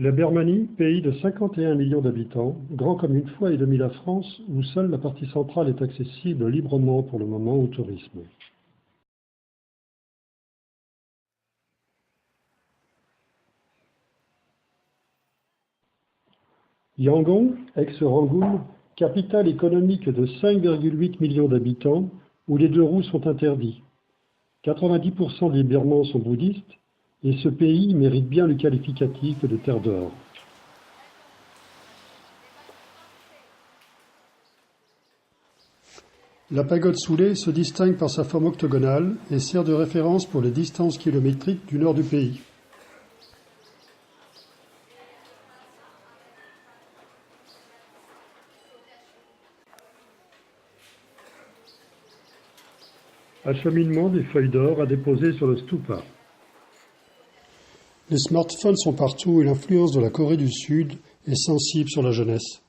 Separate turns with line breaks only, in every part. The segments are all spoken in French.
La Birmanie, pays de 51 millions d'habitants, grand comme une fois et demie la France, où seule la partie centrale est accessible librement pour le moment au tourisme. Yangon, ex-Rangoon, capitale économique de 5,8 millions d'habitants, où les deux roues sont interdits. 90% des Birmans sont bouddhistes, et ce pays mérite bien le qualificatif de terre d'or. La pagode Soulé se distingue par sa forme octogonale et sert de référence pour les distances kilométriques du nord du pays. Acheminement des feuilles d'or à déposer sur le stupa. Les smartphones sont partout et l'influence de la Corée du Sud est sensible sur la jeunesse.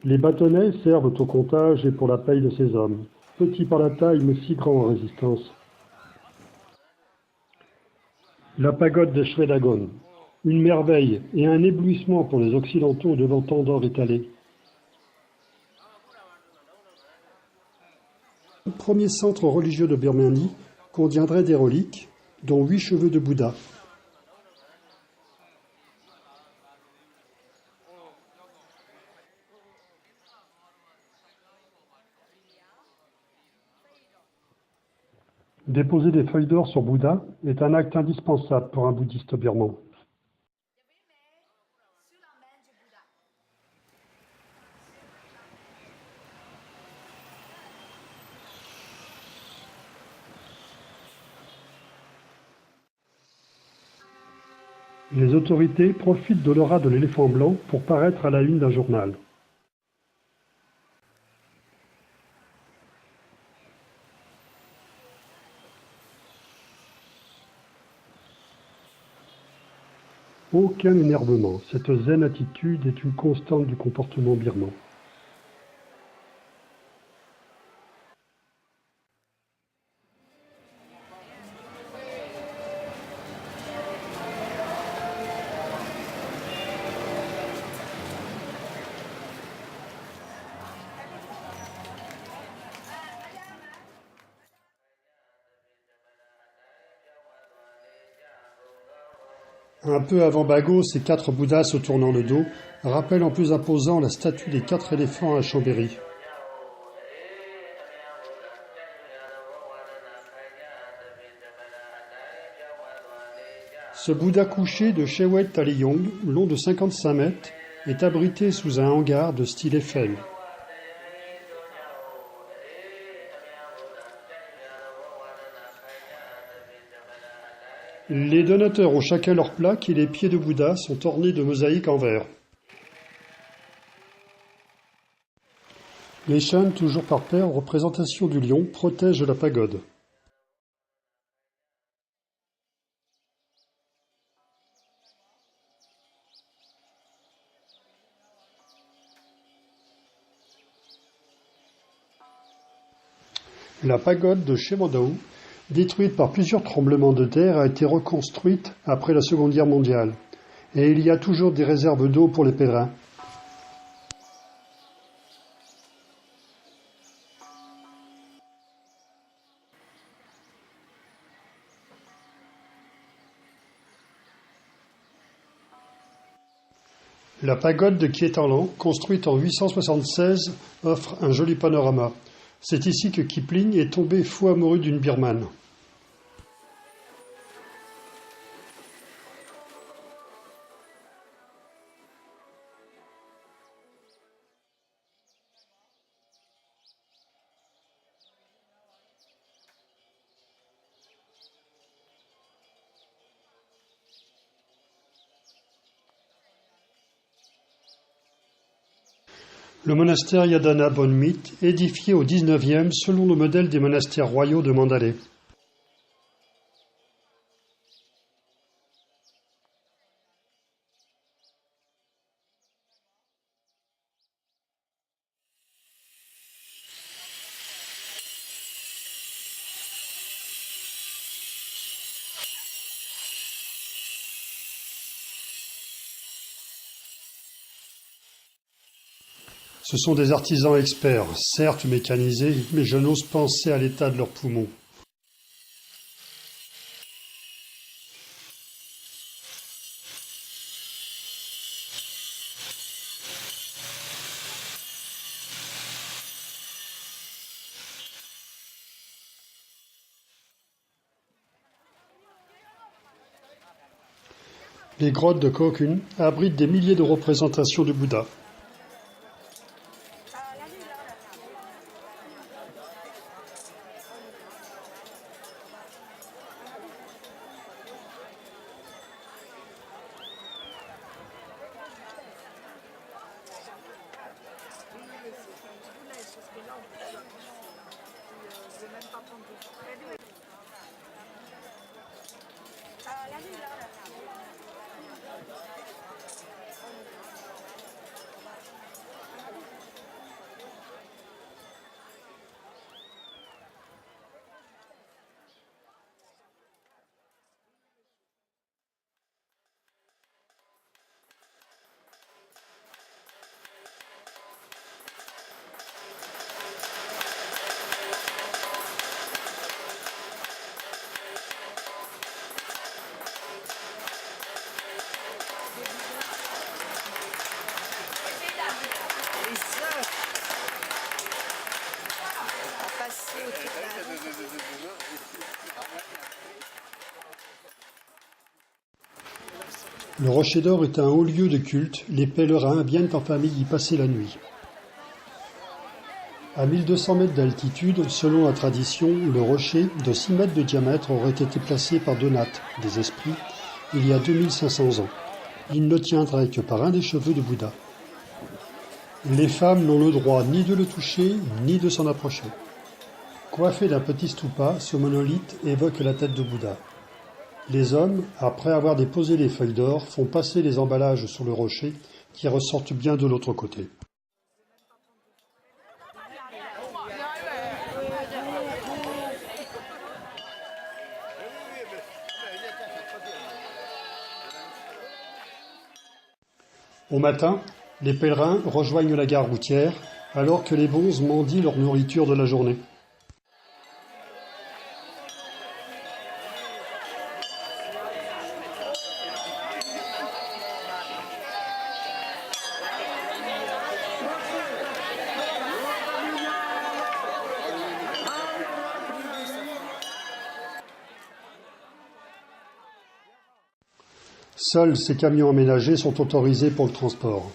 Les bâtonnets servent au comptage et pour la paye de ces hommes, petits par la taille mais si grands en résistance. La pagode de Shwedagon, une merveille et un éblouissement pour les Occidentaux devant tant d'or étalé. Le premier centre religieux de Birmanie contiendrait des reliques, dont 8 cheveux de Bouddha. Déposer des feuilles d'or sur Bouddha est un acte indispensable pour un bouddhiste birman. Les autorités profitent de l'aura de l'éléphant blanc pour paraître à la une d'un journal. Aucun énervement, cette zen attitude est une constante du comportement birman. Un peu avant Bago, ces 4 Bouddhas se tournant le dos rappellent en plus imposant la statue des 4 éléphants à Chambéry. Ce Bouddha couché de Shewet Taleyong, long de 55 mètres, est abrité sous un hangar de style Eiffel. Les donateurs ont chacun leur plaque et les pieds de Bouddha sont ornés de mosaïques en verre. Les chânes, toujours par paire, en représentation du lion, protègent la pagode. La pagode de Shemandao, détruite par plusieurs tremblements de terre, a été reconstruite après la Seconde Guerre mondiale. Et il y a toujours des réserves d'eau pour les pèlerins. La pagode de Kietarlan, construite en 876, offre un joli panorama. C'est ici que Kipling est tombé fou amoureux d'une birmane. Le monastère Yadana Bonmit, édifié au XIXe selon le modèle des monastères royaux de Mandalay. Ce sont des artisans experts, certes mécanisés, mais je n'ose penser à l'état de leurs poumons. Les grottes de Kokun abritent des milliers de représentations de Bouddha. Le Rocher d'Or est un haut lieu de culte, les pèlerins viennent en famille y passer la nuit. À 1200 mètres d'altitude, selon la tradition, le rocher, de 6 mètres de diamètre, aurait été placé par Donat, des esprits, il y a 2500 ans. Il ne tiendrait que par un des cheveux de Bouddha. Les femmes n'ont le droit ni de le toucher, ni de s'en approcher. Coiffé d'un petit stupa, ce monolithe évoque la tête de Bouddha. Les hommes, après avoir déposé les feuilles d'or, font passer les emballages sur le rocher, qui ressortent bien de l'autre côté. Au matin, les pèlerins rejoignent la gare routière, alors que les bonzes mendient leur nourriture de la journée. Seuls ces camions aménagés sont autorisés pour le transport.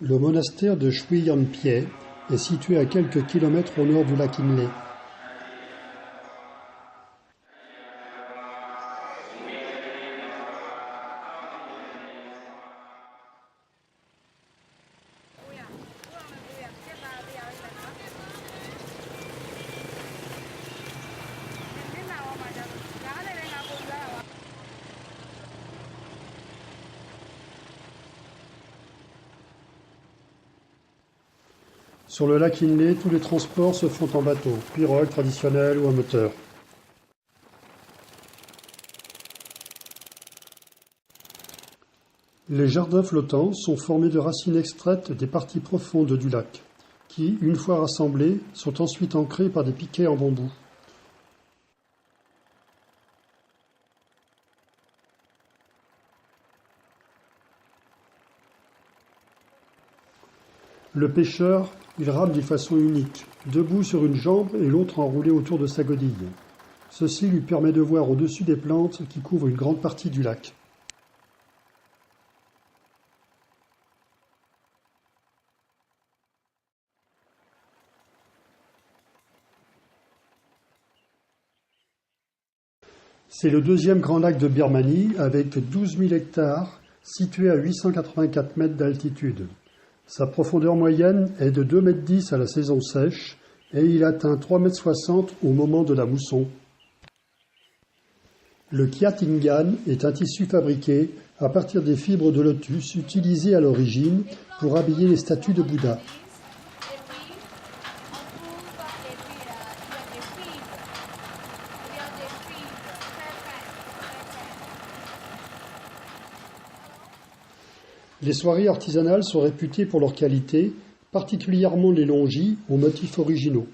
Le monastère de Shui-Yan-Piai est situé à quelques kilomètres au nord du lac Inle. Sur le lac Inle, tous les transports se font en bateau, pirogue traditionnelle ou à moteur. Les jardins flottants sont formés de racines extraites des parties profondes du lac, qui, une fois rassemblées, sont ensuite ancrées par des piquets en bambou. Le pêcheur, il rame d'une façon unique, debout sur une jambe et l'autre enroulée autour de sa godille. Ceci lui permet de voir au-dessus des plantes qui couvrent une grande partie du lac. C'est le deuxième grand lac de Birmanie avec 12 000 hectares situé à 884 mètres d'altitude. Sa profondeur moyenne est de 2,10 m à la saison sèche et il atteint 3,60 m au moment de la mousson. Le Kyatingan est un tissu fabriqué à partir des fibres de lotus utilisées à l'origine pour habiller les statues de Bouddha. Les soieries artisanales sont réputées pour leur qualité, particulièrement les longis aux motifs originaux.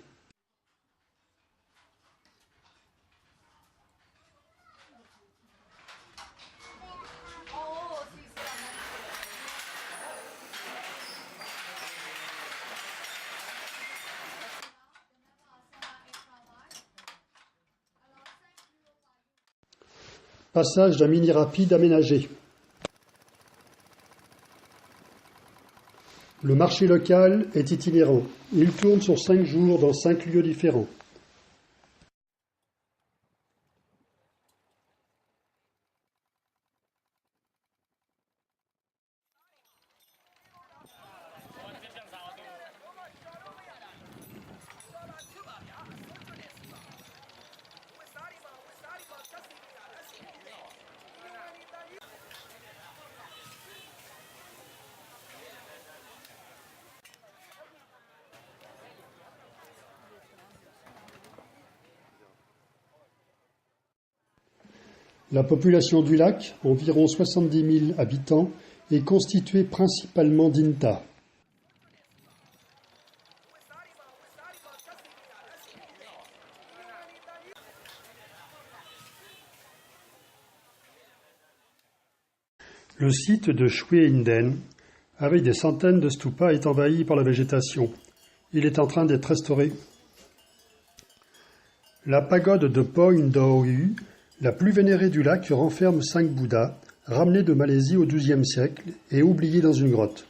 Passage d'un mini-rapide aménagé. Le marché local est itinérant. Il tourne sur 5 jours dans 5 lieux différents. La population du lac, environ 70 000 habitants, est constituée principalement d'Inta. Le site de Shwe Inden, avec des centaines de stupas, est envahi par la végétation. Il est en train d'être restauré. La pagode de Poindoi, la plus vénérée du lac, renferme 5 Bouddhas, ramenés de Malaisie au XIIe siècle et oubliés dans une grotte.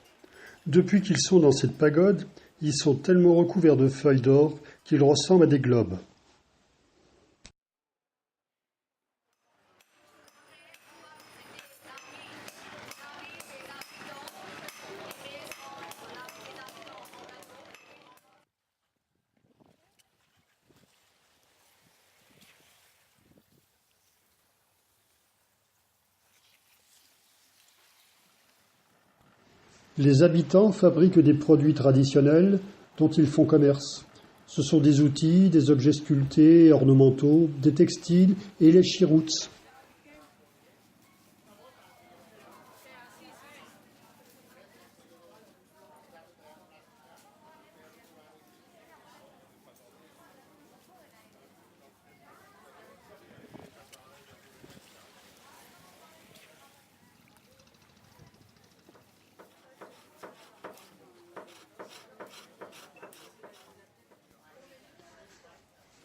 Depuis qu'ils sont dans cette pagode, ils sont tellement recouverts de feuilles d'or qu'ils ressemblent à des globes. Les habitants fabriquent des produits traditionnels dont ils font commerce. Ce sont des outils, des objets sculptés et ornementaux, des textiles et les chirouts.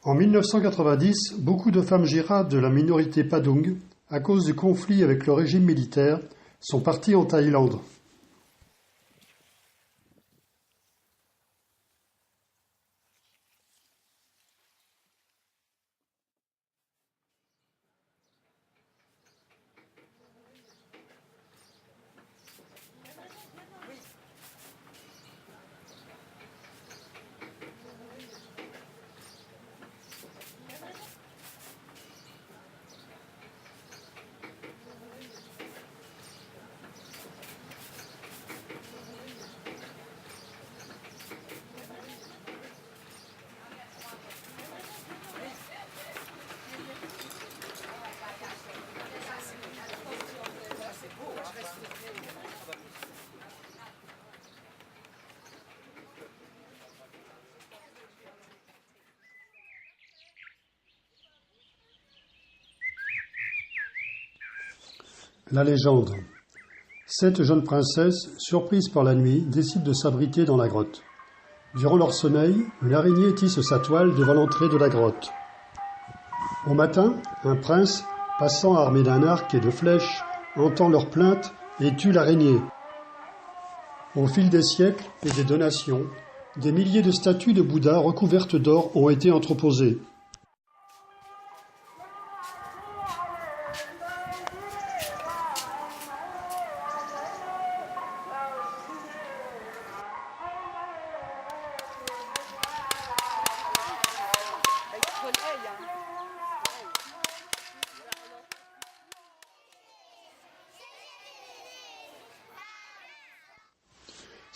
En 1990, beaucoup de femmes Jira de la minorité Padung, à cause du conflit avec le régime militaire, sont parties en Thaïlande. La légende. 7 jeunes princesses, surprises par la nuit, décident de s'abriter dans la grotte. Durant leur sommeil, une araignée tisse sa toile devant l'entrée de la grotte. Au matin, un prince, passant armé d'un arc et de flèches, entend leurs plaintes et tue l'araignée. Au fil des siècles et des donations, des milliers de statues de Bouddha recouvertes d'or ont été entreposées.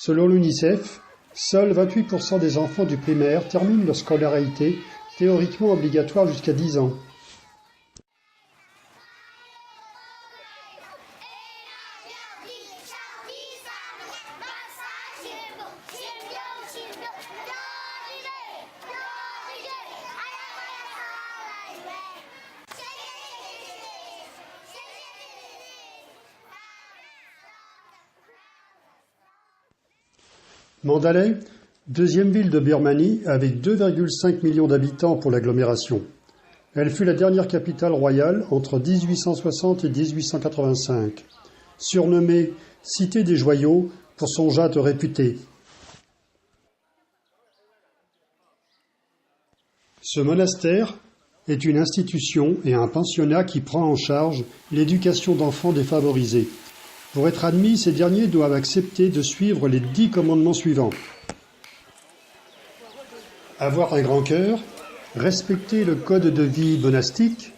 Selon l'UNICEF, seuls 28% des enfants du primaire terminent leur scolarité théoriquement obligatoire jusqu'à 10 ans. Mandalay, deuxième ville de Birmanie avec 2,5 millions d'habitants pour l'agglomération. Elle fut la dernière capitale royale entre 1860 et 1885, surnommée « Cité des joyaux » pour son jade réputé. Ce monastère est une institution et un pensionnat qui prend en charge l'éducation d'enfants défavorisés. Pour être admis, ces derniers doivent accepter de suivre les 10 commandements suivants. Avoir un grand cœur, respecter le code de vie monastique,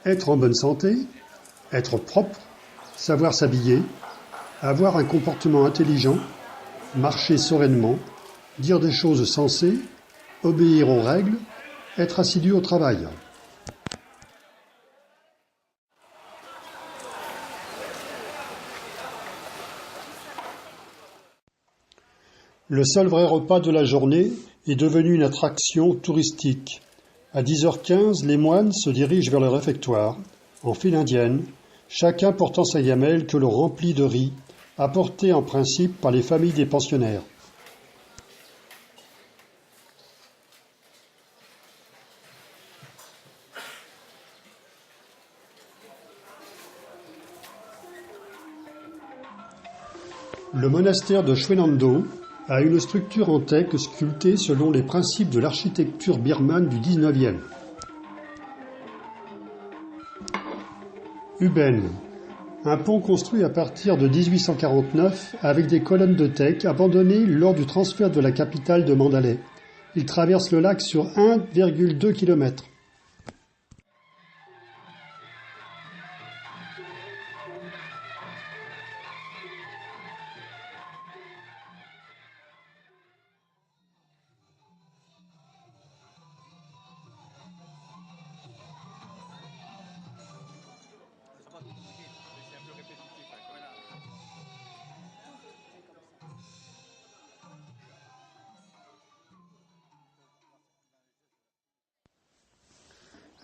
être en bonne santé, être propre, savoir s'habiller, avoir un comportement intelligent, marcher sereinement, dire des choses sensées, obéir aux règles, être assidu au travail. Le seul vrai repas de la journée est devenu une attraction touristique. À 10h15, les moines se dirigent vers le réfectoire, en file indienne, chacun portant sa gamelle que l'on remplit de riz, apporté en principe par les familles des pensionnaires. Le monastère de Chwenando a une structure en teck sculptée selon les principes de l'architecture birmane du XIXe. Uben, un pont construit à partir de 1849 avec des colonnes de teck abandonnées lors du transfert de la capitale de Mandalay. Il traverse le lac sur 1,2 km.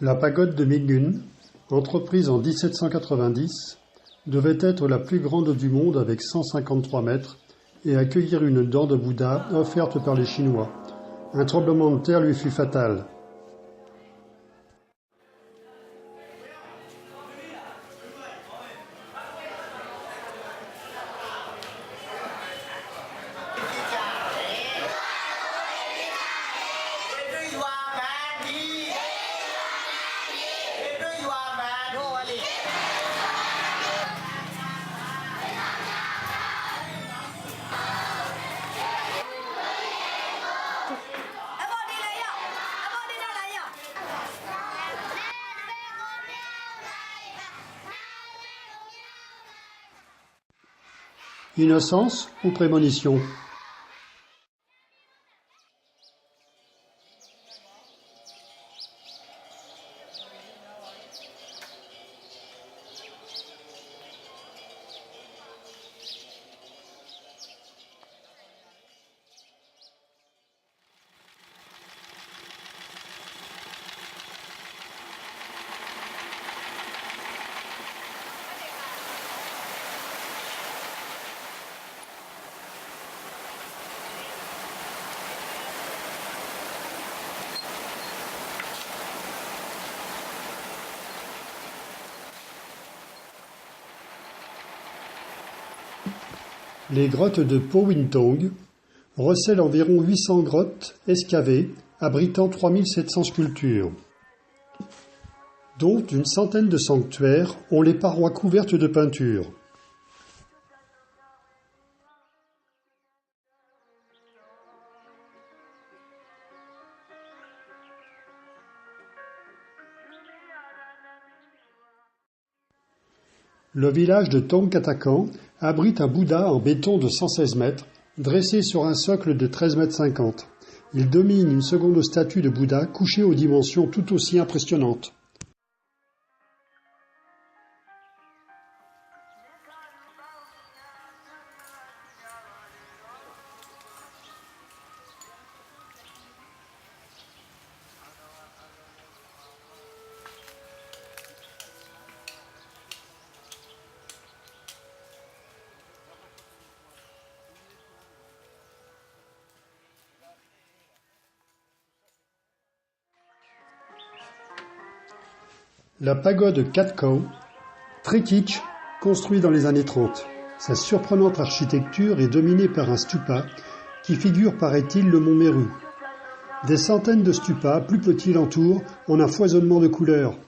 La pagode de Mingun, entreprise en 1790, devait être la plus grande du monde avec 153 mètres et accueillir une dent de Bouddha offerte par les Chinois. Un tremblement de terre lui fut fatal. Innocence ou prémonition? Les grottes de Powintong recèlent environ 800 grottes excavées abritant 3700 sculptures, dont une centaine de sanctuaires ont les parois couvertes de peintures. Le village de Tongkatakan abrite un Bouddha en béton de 116 mètres, Dressé sur un socle de 13,50 m, il domine une seconde statue de Bouddha couchée aux dimensions tout aussi impressionnantes. La pagode Cat Cow, très kitsch, construite dans les années 30. Sa surprenante architecture est dominée par un stupa qui figure, paraît-il, le mont Meru. Des centaines de stupas plus petits l'entourent en un foisonnement de couleurs.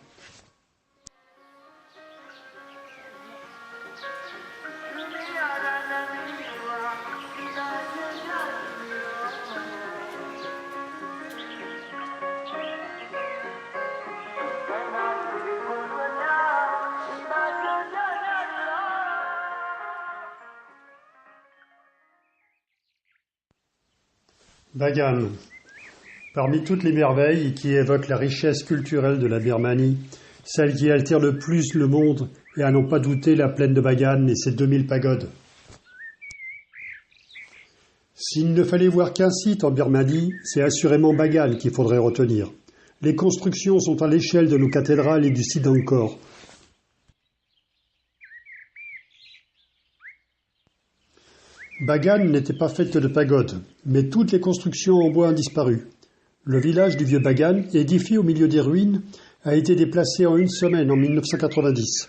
Bagan. Parmi toutes les merveilles qui évoquent la richesse culturelle de la Birmanie, celle qui altère le plus le monde est à n'en pas douter la plaine de Bagan et ses 2000 pagodes. S'il ne fallait voir qu'un site en Birmanie, c'est assurément Bagan qu'il faudrait retenir. Les constructions sont à l'échelle de nos cathédrales et du site d'Angkor. Bagan n'était pas faite de pagodes, mais toutes les constructions en bois ont disparu. Le village du vieux Bagan, édifié au milieu des ruines, a été déplacé en une semaine en 1990.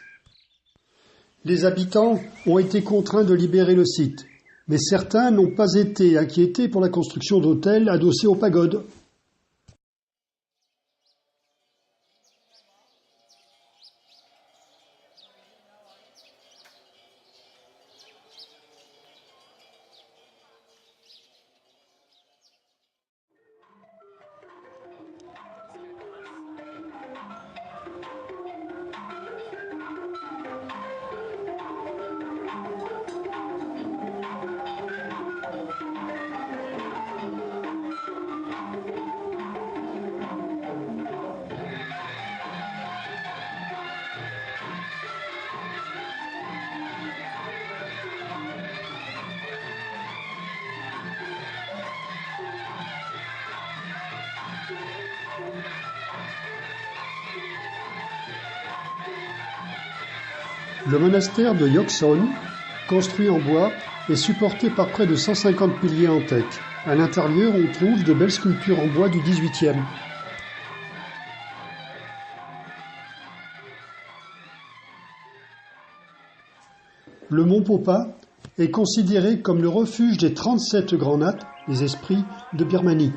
Les habitants ont été contraints de libérer le site, mais certains n'ont pas été inquiétés pour la construction d'hôtels adossés aux pagodes. Le monastère de Yokson, construit en bois, est supporté par près de 150 piliers en teck. À l'intérieur, on trouve de belles sculptures en bois du XVIIIe. Le mont Popa est considéré comme le refuge des 37 grands naths, les esprits de Birmanie.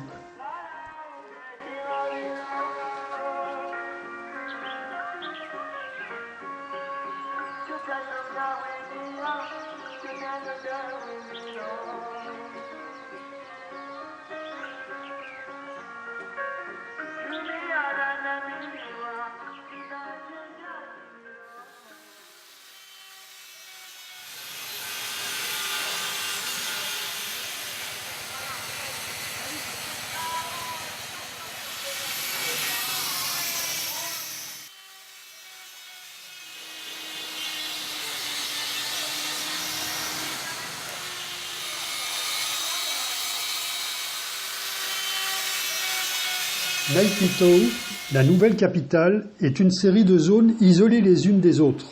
Naypyidaw, la nouvelle capitale, est une série de zones isolées les unes des autres.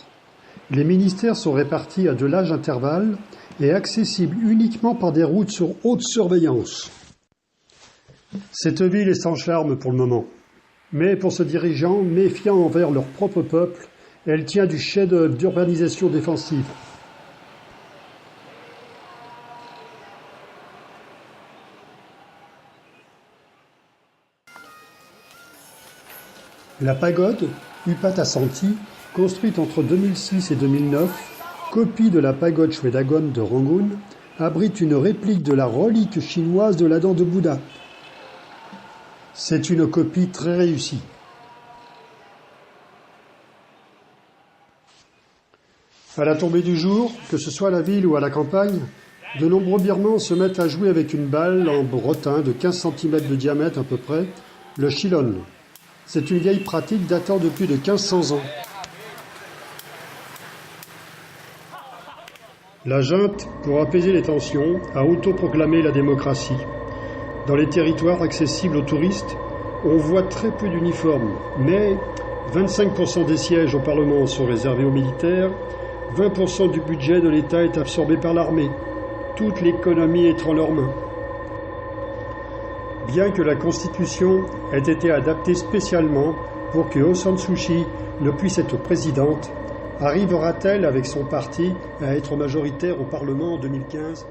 Les ministères sont répartis à de larges intervalles et accessibles uniquement par des routes sur haute surveillance. Cette ville est sans charme pour le moment. Mais pour ce dirigeant, méfiant envers leur propre peuple, elle tient du chef-d'œuvre d'urbanisation défensive. La pagode, Upatasanti, construite entre 2006 et 2009, copie de la pagode Shwedagon de Rangoon, abrite une réplique de la relique chinoise de la dent de Bouddha. C'est une copie très réussie. À la tombée du jour, que ce soit à la ville ou à la campagne, De nombreux Birmans se mettent à jouer avec une balle en bretin de 15 cm de diamètre à peu près, le shillon. C'est une vieille pratique datant de plus de 1500 ans. La junte, pour apaiser les tensions, a autoproclamé la démocratie. Dans les territoires accessibles aux touristes, on voit très peu d'uniformes, mais 25% des sièges au Parlement sont réservés aux militaires, 20% du budget de l'État est absorbé par l'armée. Toute l'économie est en leurs mains. Bien que la Constitution ait été adaptée spécialement pour que Aung San Suu Kyi ne puisse être présidente, arrivera-t-elle avec son parti à être majoritaire au Parlement en 2015 ?